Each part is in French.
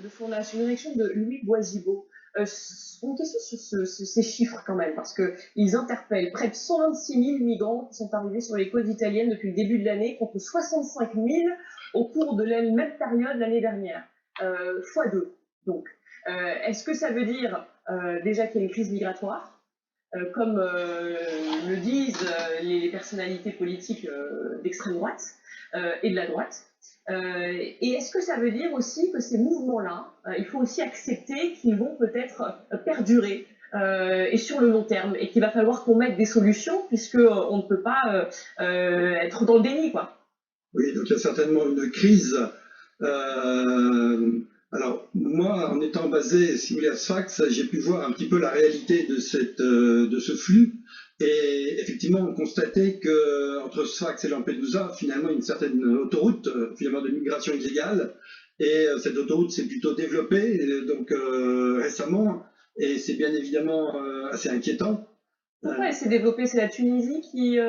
de fondation, une élection de Louis Boisibeau. Une question sur ces chiffres quand même, parce qu'ils interpellent près de 126 000 migrants qui sont arrivés sur les côtes italiennes depuis le début de l'année, contre 65 000 au cours de la même période l'année dernière, fois 2. Donc, est-ce que ça veut dire déjà qu'il y a une crise migratoire, comme le disent les personnalités politiques d'extrême droite et de la droite? Et est-ce que ça veut dire aussi que ces mouvements-là, il faut aussi accepter qu'ils vont peut-être perdurer et sur le long terme, et qu'il va falloir qu'on mette des solutions, puisqu'on ne peut pas être dans le déni, quoi. Oui, donc il y a certainement une crise. Alors, moi, en étant basé, si vous voulez, à Sfax, j'ai pu voir un petit peu la réalité de ce flux. Et effectivement, on constatait que entre Sfax et Lampedusa, finalement, une certaine autoroute finalement de migration illégale. Et cette autoroute s'est plutôt développée donc récemment, et c'est bien évidemment assez inquiétant. Pourquoi elle s'est développée? C'est la Tunisie qui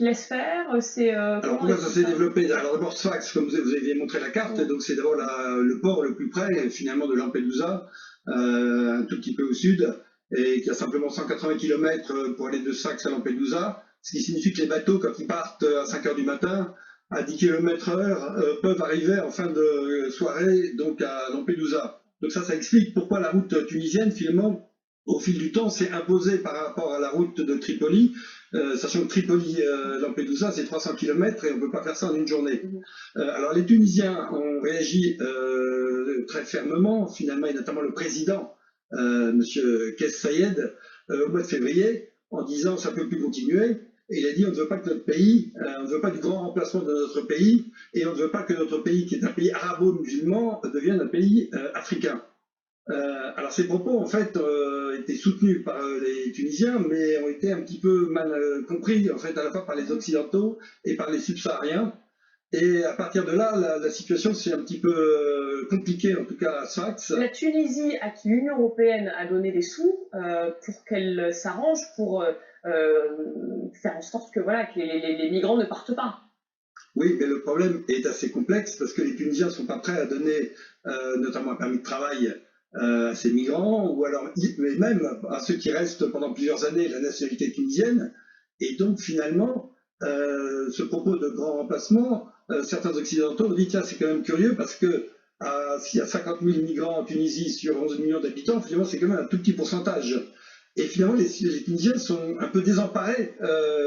laisse faire? Alors pourquoi ça s'est développé? Alors d'abord Sfax, comme vous aviez montré la carte, donc c'est d'abord le port le plus près finalement de Lampedusa, un tout petit peu au sud, et qui a simplement 180 km pour aller de Sfax à Lampedusa, ce qui signifie que les bateaux, quand ils partent à 5 heures du matin, à 10 km/h, peuvent arriver en fin de soirée donc à Lampedusa. Donc ça explique pourquoi la route tunisienne finalement au fil du temps s'est imposée par rapport à la route de Tripoli, sachant que Tripoli-Lampedusa c'est 300 km et on ne peut pas faire ça en une journée. Alors les Tunisiens ont réagi très fermement finalement, et notamment le président, Monsieur Kais Saied, au mois de février, en disant ça ne peut plus continuer. Et il a dit on ne veut pas que notre pays, on ne veut pas du grand remplacement de notre pays, et on ne veut pas que notre pays, qui est un pays arabo-musulman, devienne un pays africain. Alors ces propos en fait étaient soutenus par les Tunisiens, mais ont été un petit peu mal compris en fait à la fois par les Occidentaux et par les Subsahariens. Et à partir de là, la situation s'est un petit peu compliquée, en tout cas à Sfax. La Tunisie, à qui l'Union européenne a donné des sous pour qu'elle s'arrange pour faire en sorte que, voilà, que les migrants ne partent pas. Oui, mais le problème est assez complexe parce que les Tunisiens ne sont pas prêts à donner notamment un permis de travail à ces migrants, ou alors mais même à ceux qui restent pendant plusieurs années la nationalité tunisienne. Et donc finalement, ce propos de grand remplacement, certains Occidentaux ont dit tiens, c'est quand même curieux parce que s'il y a 50 000 migrants en Tunisie sur 11 millions d'habitants, finalement c'est quand même un tout petit pourcentage. Et finalement, les Tunisiens sont un peu désemparés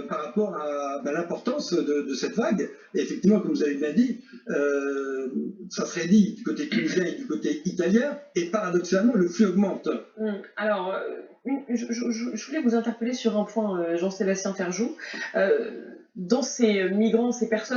par rapport à l'importance de cette vague. Et effectivement, comme vous avez bien dit, ça serait dit du côté tunisien et du côté italien, et paradoxalement, le flux augmente. Alors, je voulais vous interpeller sur un point, Jean-Sébastien Ferjou. Dans ces migrants, ces personnes